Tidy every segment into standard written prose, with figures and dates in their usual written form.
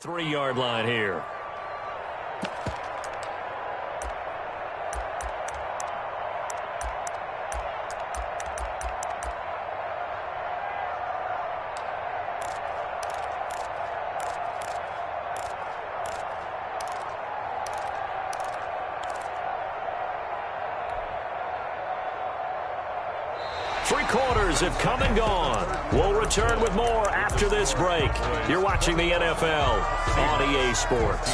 3-yard line here. Three quarters have come and gone. We'll return with more after this break. You're watching the NFL on EA Sports.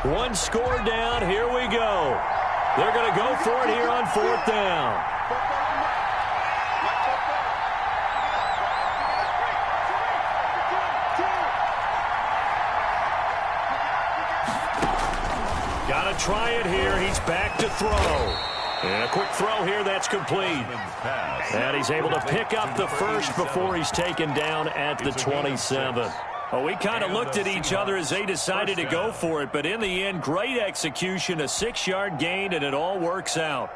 One score down. Here we go. They're going to go for it here on 4th down. Got to try it here. He's back to throw. And a quick throw here that's complete. And he's able to pick up the first before he's taken down at the 27. Well, we kind of looked at each other as they decided to go for it, but in the end, great execution, a 6-yard gain, and it all works out.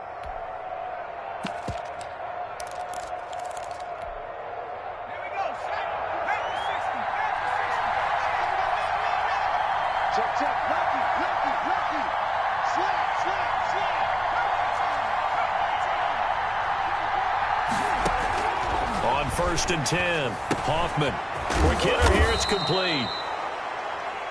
On 1st and 10, Hoffman. Quick hitter here, it's complete.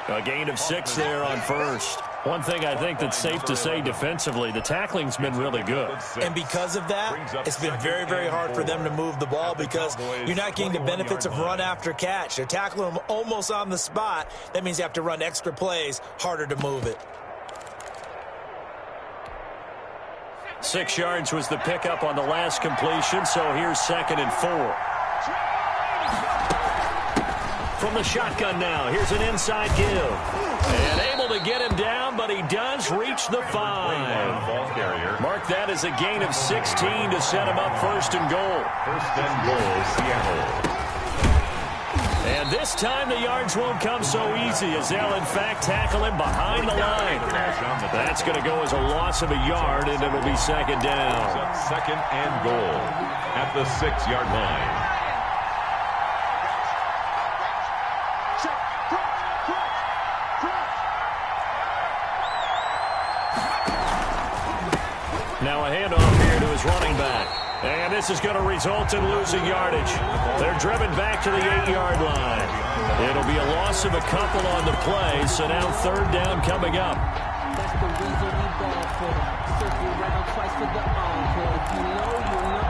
A gain of 6 there on 1st. One thing I think that's safe to say defensively, the tackling's been really good. And because of that, it's been very, very hard for them to move the ball because you're not getting the benefits of run after catch. They're tackling them almost on the spot. That means you have to run extra plays, harder to move it. 6 yards was the pickup on the last completion, so here's 2nd and 4. From the shotgun now, here's an inside give. And able to get him down, but he does reach the 5. Mark that as a gain of 16 to set him up 1st and goal. 1st and goal, Seattle. And this time the yards won't come so easy as they'll, in fact, tackle him behind the line. That's going to go as a loss of a yard, and it'll be 2nd down. 2nd and goal at the 6-yard line. Now a handoff here to his running back. And this is going to result in losing yardage. They're driven back to the 8-yard line. It'll be a loss of a couple on the play, so now 3rd down coming up. That's the reason we ball for them. Circle around twice for the encore. If you know, you know.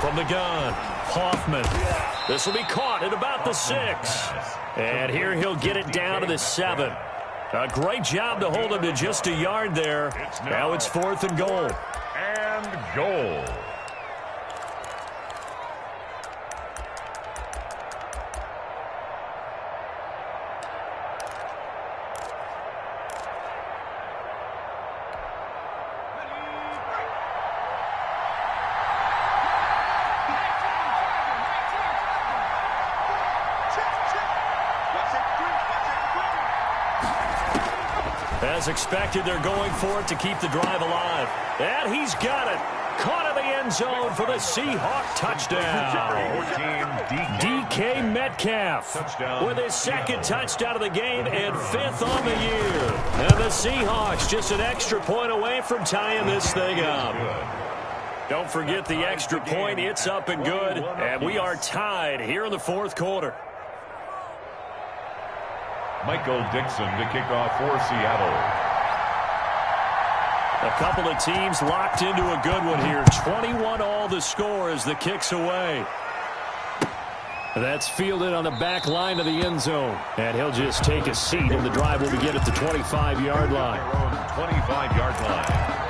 From the gun, Hoffman. This will be caught at about the 6. And here he'll get it down to the 7. A great job to hold him to just a yard there. Now it's 4th and goal. And goal. As expected, they're going for it to keep the drive alive. And he's got it. Caught in the end zone for the Seahawk touchdown. DK Metcalf with his 2nd touchdown of the game and 5th on the year. And the Seahawks just an extra point away from tying this thing up. Don't forget the extra point. It's up and good. And we are tied here in the 4th quarter. Michael Dixon to kick off for Seattle. A couple of teams locked into a good one here. 21 all the score as the kick's away. That's fielded on the back line of the end zone. And he'll just take a seat, and the drive will begin at the 25-yard line. 25-yard line.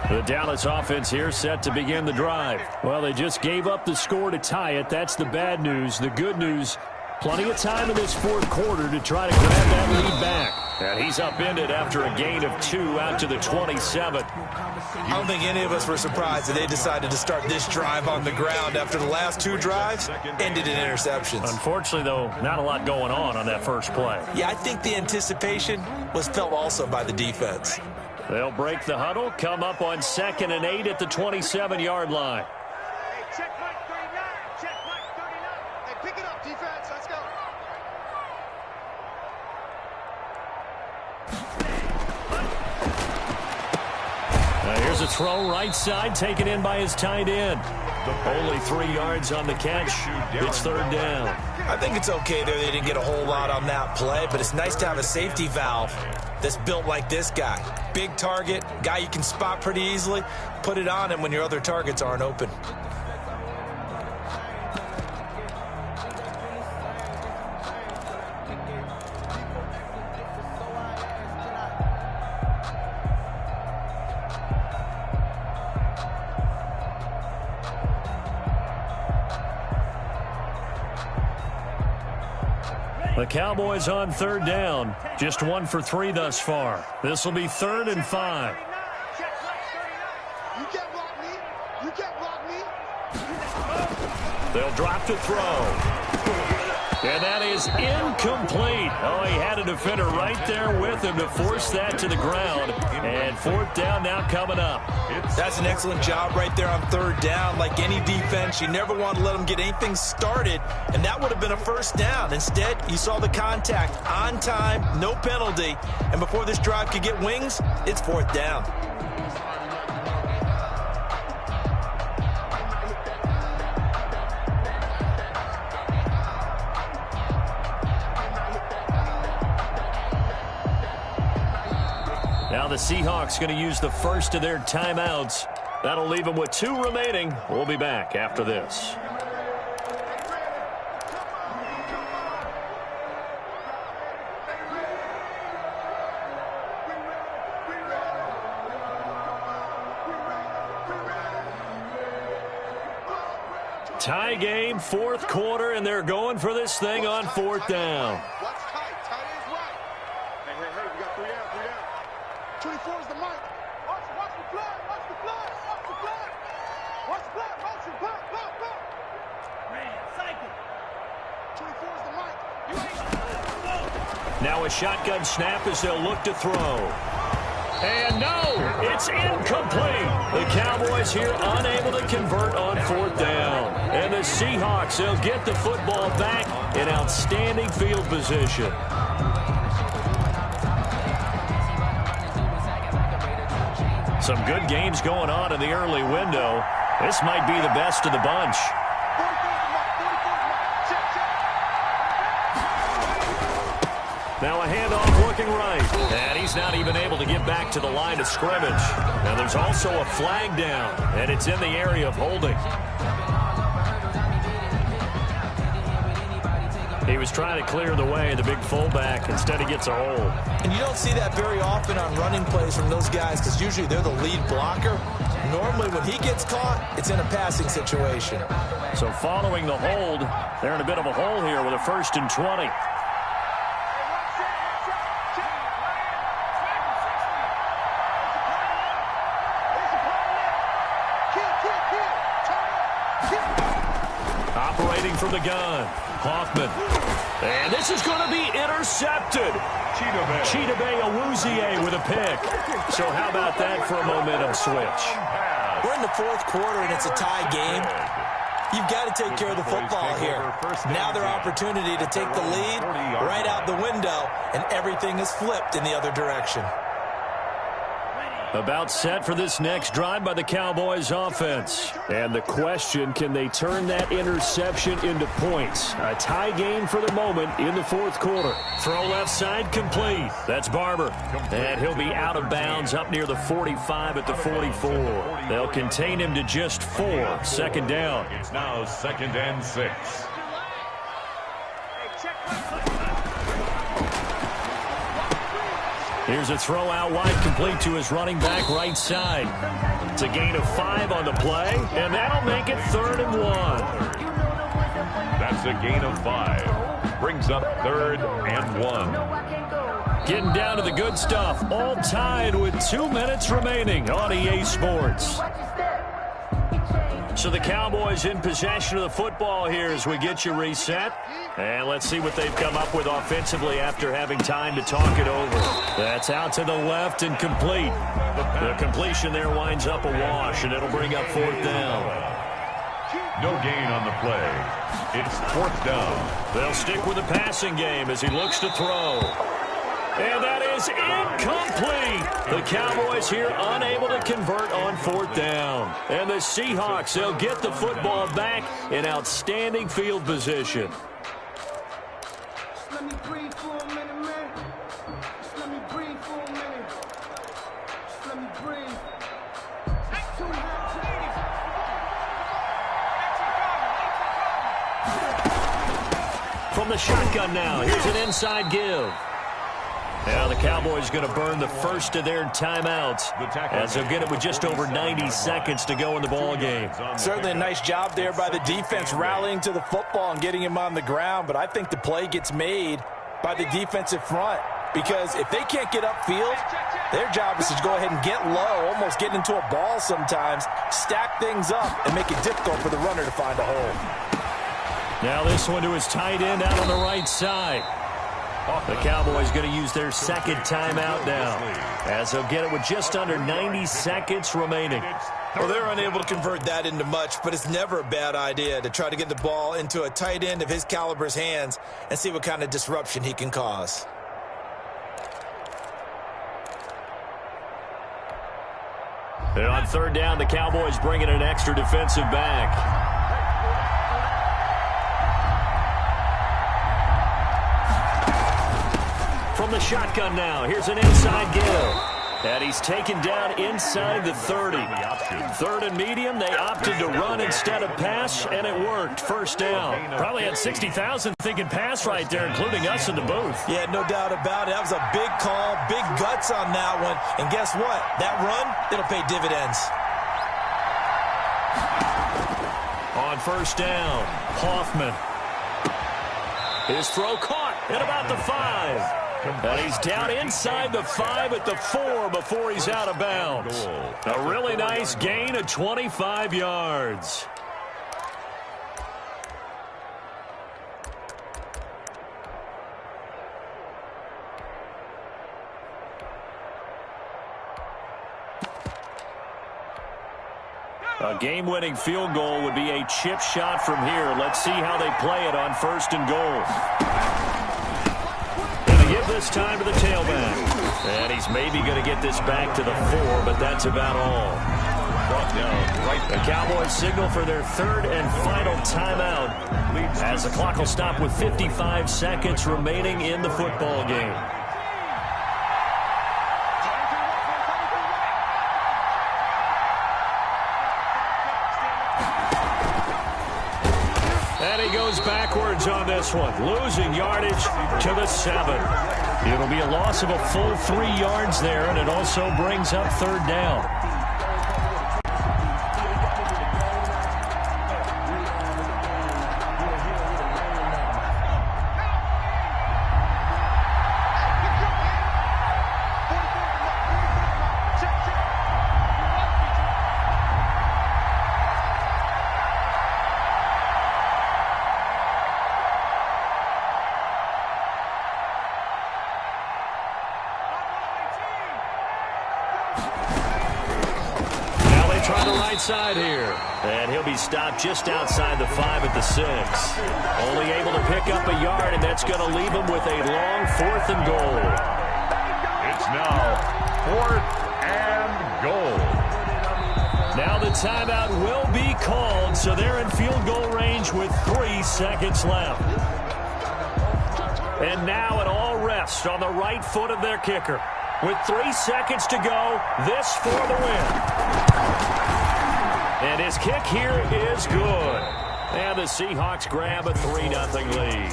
The Dallas offense here set to begin the drive. Well, they just gave up the score to tie it. That's the bad news. The good news, plenty of time in this fourth quarter to try to grab that lead back. And he's upended after a gain of 2 out to the 27. I don't think any of us were surprised that they decided to start this drive on the ground after the last 2 drives ended in interceptions. Unfortunately, though, not a lot going on that first play. Yeah, I think the anticipation was felt also by the defense. They'll break the huddle, come up on 2nd and 8 at the 27-yard line. Hey, check Mike 39. Check Mike 39. Hey, pick it up, defense. Let's go. Now here's a throw right side, taken in by his tight end. Only 3 yards on the catch. It's 3rd down. I think it's okay there. They didn't get a whole lot on that play, but it's nice to have a safety valve that's built like this guy. Big target, guy you can spot pretty easily. Put it on him when your other targets aren't open. The Cowboys on 3rd down. Just 1 for 3 thus far. This will be 3rd and 5. You can't block me. You can't block me. They'll drop to throw. And that is incomplete. Oh, he had a defender right there with him to force that to the ground. And 4th down now coming up. That's an excellent job right there on 3rd down. Like any defense, you never want to let them get anything started, and that would have been a 1st down. Instead, you saw the contact on time, no penalty, and before this drive could get wings, it's 4th down. Now the Seahawks going to use the first of their timeouts. That'll leave them with 2 remaining. We'll be back after this. Tie game, 4th quarter, and they're going for this thing on 4th down. What's tight? Tight is right. Hey, we got 3 down, 3 down. 24 is the mic. Watch the flag, watch the flag, watch the flag. Watch the flag, watch the flag, flag. Man, cycle. 24 is the mic. You ain't. Now a shotgun snap as they'll look to throw. And no, it's incomplete. The Cowboys here unable to convert on 4th down. And the Seahawks, they'll get the football back in outstanding field position. Some good games going on in the early window. This might be the best of the bunch. Now a handoff looking right. And he's not even able to get back to the line of scrimmage. Now there's also a flag down, and it's in the area of holding. He was trying to clear the way, the big fullback. Instead, he gets a hold. And you don't see that very often on running plays from those guys because usually they're the lead blocker. Normally, when he gets caught, it's in a passing situation. So following the hold, they're in a bit of a hole here with a 1st and 20. Operating from the gun, Hoffman. And this is going to be intercepted. Chidobe Awuzie with a pick. So how about that for a momentum switch? We're in the 4th quarter, and it's a tie game. You've got to take care of the football here. Now their opportunity to take the lead right out the window, and everything is flipped in the other direction. About set for this next drive by the Cowboys offense. And the question, can they turn that interception into points? A tie game for the moment in the 4th quarter. Throw left side complete. That's Barber. And he'll be out of bounds up near the 45 at the 44. They'll contain him to just 4. 2nd down. It's now 2nd and 6. Here's a throw out wide, complete to his running back right side. It's a gain of 5 on the play, and that'll make it 3rd and 1. That's a gain of 5. Brings up 3rd and 1. Getting down to the good stuff. All tied with 2 minutes remaining on EA Sports. So the Cowboys in possession of the football here as we get you reset. And let's see what they've come up with offensively after having time to talk it over. That's out to the left and complete. The completion there winds up a wash, and it'll bring up 4th down. No gain on the play. It's 4th down. They'll stick with the passing game as he looks to throw. And that is incomplete. The Cowboys here unable to convert on 4th down. And the Seahawks, they'll get the football back in outstanding field position. Just let me breathe for a minute, man. Just let me breathe for a minute. Just let me breathe. It's too hot to From the shotgun now, here's an inside give. Now the Cowboys going to burn the first of their timeouts as they'll get it with just over 90 seconds to go in the ball game. Certainly a nice job there by the defense rallying to the football and getting him on the ground, but I think the play gets made by the defensive front because if they can't get upfield, their job is to go ahead and get low, almost get into a ball sometimes, stack things up, and make it difficult for the runner to find a hole. Now this one to his tight end out on the right side. The Cowboys going to use their second timeout now as they'll get it with just under 90 seconds remaining. Well, they're unable to convert that into much, but it's never a bad idea to try to get the ball into a tight end of his caliber's hands and see what kind of disruption he can cause. And on 3rd down, the Cowboys bring in an extra defensive back. From the shotgun now, here's an inside give. And he's taken down inside the 30. 3rd and medium, they opted to run instead of pass, and it worked. 1st down. Probably had 60,000 thinking pass right there, including us in the booth. Yeah, no doubt about it. That was a big call, big guts on that one. And guess what? That run, it'll pay dividends. On 1st down, Hoffman. His throw caught at about the 5. And he's down inside the 5 at the 4 before he's out of bounds. A really nice gain of 25 yards. A game-winning field goal would be a chip shot from here. Let's see how they play it on 1st and goal. Give this time to the tailback. And he's maybe going to get this back to the 4, but that's about all. The Cowboys signal for their 3rd and final timeout as the clock will stop with 55 seconds remaining in the football game. And he goes backwards on this one, losing yardage to the 7. It'll be a loss of a full 3 yards there, and it also brings up 3rd down. Side here, and he'll be stopped just outside the 5 at the 6. Only able to pick up a yard, and that's going to leave him with a long 4th and goal. It's now 4th and goal. Now the timeout will be called, so they're in field goal range with 3 seconds left. And now it all rests on the right foot of their kicker. With 3 seconds to go, this for the win. And his kick here is good. And the Seahawks grab a 3-0 lead.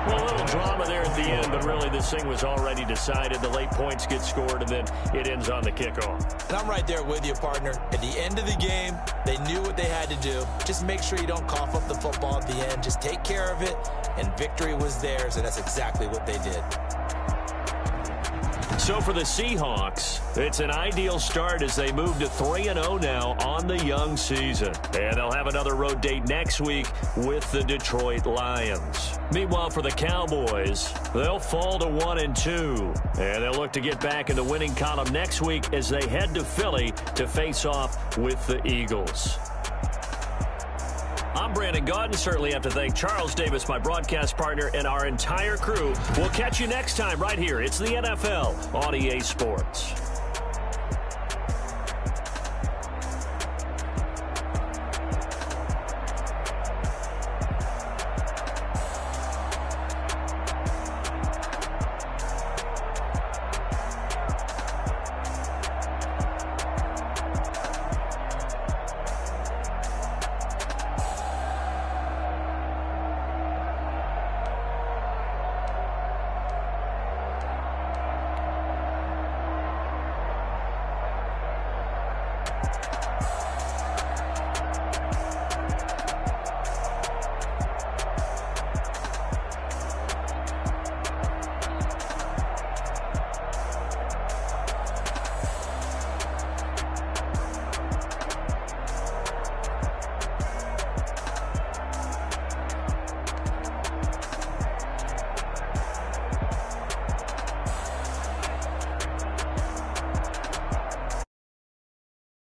Well, a little drama there at the end, but really this thing was already decided. The late points get scored, and then it ends on the kickoff. And I'm right there with you, partner. At the end of the game, they knew what they had to do. Just make sure you don't cough up the football at the end. Just take care of it, and victory was theirs, and that's exactly what they did. So for the Seahawks, it's an ideal start as they move to 3-0 now on the young season. And they'll have another road date next week with the Detroit Lions. Meanwhile, for the Cowboys, they'll fall to 1-2. And they'll look to get back in the winning column next week as they head to Philly to face off with the Eagles. I'm Brandon Gaudin. Certainly have to thank Charles Davis, my broadcast partner, and our entire crew. We'll catch you next time right here. It's the NFL on EA Sports.